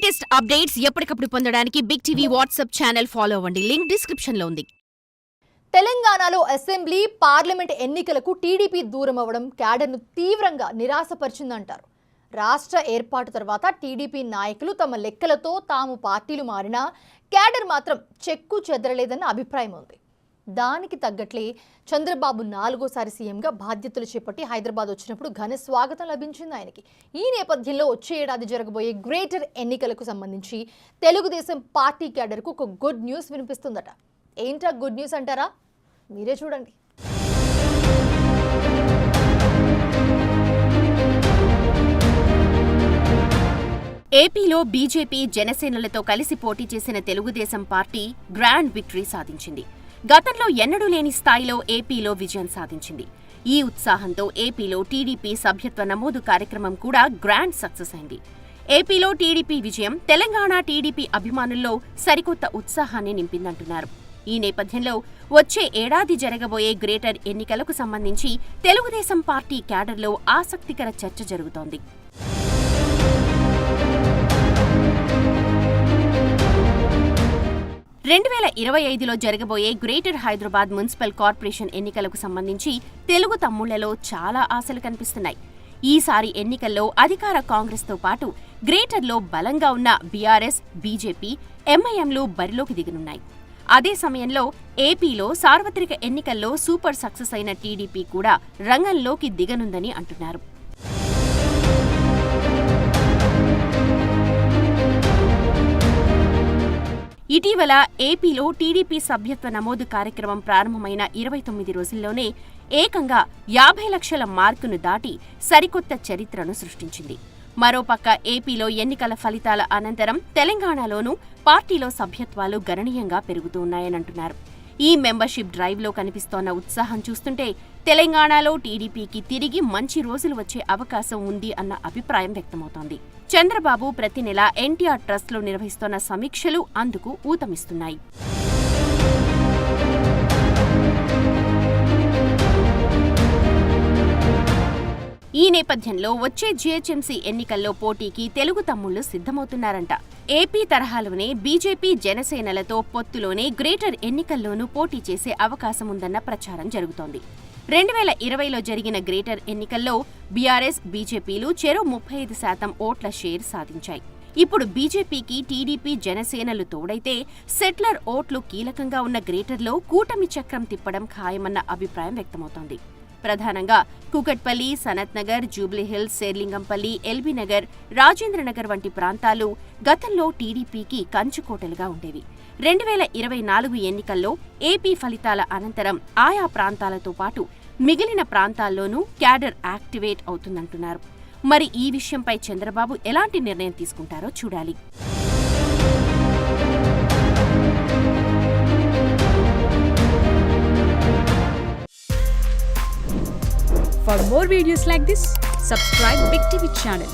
Latest updates ఎప్పటికప్పుడు పొందడానికి big TV WhatsApp channel follow అవ్వండి. లింక్ డిస్క్రిప్షన్ లో ఉంది. తెలంగాణలో అసెంబ్లీ, పార్లమెంట్ ఎన్నికలకు టీడీపీ దూరం అవ్వడం క్యాడర్ను తీవ్రంగా నిరాశపరిచిందంటారు. రాష్ట్ర ఏర్పాటు తర్వాత టీడీపీ నాయకులు తమ లెక్కలతో తాము పార్టీలు మారినా క్యాడర్ మాత్రం చెక్కు చెదరలేదన్న అభిప్రాయం ఉంది. దానికి తగ్గట్లే చంద్రబాబు 4వ సీఎంగా బాధ్యతలు చేపట్టి హైదరాబాద్ వచ్చినప్పుడు ఘన స్వాగతం లభించింది ఆయనకి. ఈ నేపథ్యంలో వచ్చే ఏడాది జరగబోయే గ్రేటర్ ఎన్నికలకు సంబంధించి తెలుగుదేశం పార్టీ క్యాడర్కు ఒక గుడ్ న్యూస్ వినిపిస్తుందట. ఏంటా గుడ్ న్యూస్ అంటారా? మీరే చూడండి. ఏపీలో బీజేపీ, జనసేనలతో కలిసి పోటీ చేసిన తెలుగుదేశం పార్టీ గ్రాండ్ విక్టరీ సాధించింది. గతంలో ఎన్నడూ లేని స్థాయిలో ఏపీలో విజయం సాధించింది. ఈ ఉత్సాహంతో ఏపీలో టీడీపీ సభ్యత్వ నమోదు కార్యక్రమం కూడా గ్రాండ్ సక్సెస్ అయింది. ఏపీలో టీడీపీ విజయం తెలంగాణ టీడీపీ అభిమానుల్లో సరికొత్త ఉత్సాహాన్ని నింపిందంటున్నారు. ఈ నేపథ్యంలో వచ్చే ఏడాది జరగబోయే గ్రేటర్ ఎన్నికలకు సంబంధించి తెలుగుదేశం పార్టీ క్యాడర్లో ఆసక్తికర చర్చ జరుగుతోంది. 2025లో జరగబోయే గ్రేటర్ హైదరాబాద్ మున్సిపల్ కార్పొరేషన్ ఎన్నికలకు సంబంధించి తెలుగు తమ్ముళ్లలో చాలా ఆశలు కనిపిస్తున్నాయి. ఈసారి ఎన్నికల్లో అధికార కాంగ్రెస్తో పాటు గ్రేటర్లో బలంగా ఉన్న బీఆర్ఎస్, బీజేపీ, ఎంఐఎంలు బరిలోకి దిగనున్నాయి. అదే సమయంలో ఏపీలో సార్వత్రిక ఎన్నికల్లో సూపర్ సక్సెస్ అయిన టీడీపీ కూడా రంగంలోకి దిగనుందని అంటున్నారు. ఇటీవల ఏపీలో టీడీపీ సభ్యత్వ నమోదు కార్యక్రమం ప్రారంభమైన 29 రోజుల్లోనే ఏకంగా 50 లక్షల మార్కును దాటి సరికొత్త చరిత్రను సృష్టించింది. మరోపక్క ఏపీలో ఎన్నికల ఫలితాల అనంతరం తెలంగాణలోనూ పార్టీలో సభ్యత్వాలు గణనీయంగా పెరుగుతున్నాయనంటున్నారు. ఈ మెంబర్షిప్ డ్రైవ్లో కనిపిస్తోన్న ఉత్సాహం చూస్తుంటే తెలంగాణలో టీడీపీకి తిరిగి మంచి రోజులు వచ్చే అవకాశం ఉంది అన్న అభిప్రాయం వ్యక్తమవుతోంది. చంద్రబాబు ప్రతి నెల ఎన్టీఆర్ ట్రస్ట్లో నిర్వహిస్తోన్న సమీక్షలు అందుకు ఊతమిస్తున్నాయి. ఈ నేపథ్యంలో వచ్చే జీహెచ్ఎంసీ ఎన్నికల్లో పోటీకి తెలుగు తమ్ముళ్లు సిద్ధమవుతున్నారంట. ఏపీ తరహాలోనే బీజేపీ, జనసేనలతో పొత్తులోనే గ్రేటర్ ఎన్నికల్లోనూ పోటీ చేసే అవకాశం ఉందన్న ప్రచారం జరుగుతోంది. 2020లో జరిగిన గ్రేటర్ ఎన్నికల్లో బీఆర్ఎస్, బీజేపీలు చెరో 35% ఓట్ల షేర్ సాధించాయి. ఇప్పుడు బీజేపీకి టీడీపీ, జనసేనలు తోడైతే సెట్లర్ ఓట్లు కీలకంగా ఉన్న గ్రేటర్లో కూటమి చక్రం తిప్పడం ఖాయమన్న అభిప్రాయం వ్యక్తమవుతోంది. ప్రధానంగా కూకట్పల్లి, సనత్ నగర్, జూబ్లీహిల్స్, శేర్లింగంపల్లి, ఎల్బీనగర్, రాజేంద్రనగర్ వంటి ప్రాంతాలు గతంలో టీడీపీకి కంచుకోటలుగా ఉండేవి. 2024 ఎన్నికల్లో ఏపీ ఫలితాల అనంతరం ఆయా ప్రాంతాలతో పాటు మిగిలిన ప్రాంతాల్లోనూ క్యాడర్ యాక్టివేట్ అవుతుందంటున్నారు. మరి ఈ విషయంపై చంద్రబాబు ఎలాంటి నిర్ణయం తీసుకుంటారో చూడాలి. For more videos like this, subscribe Big TV channel.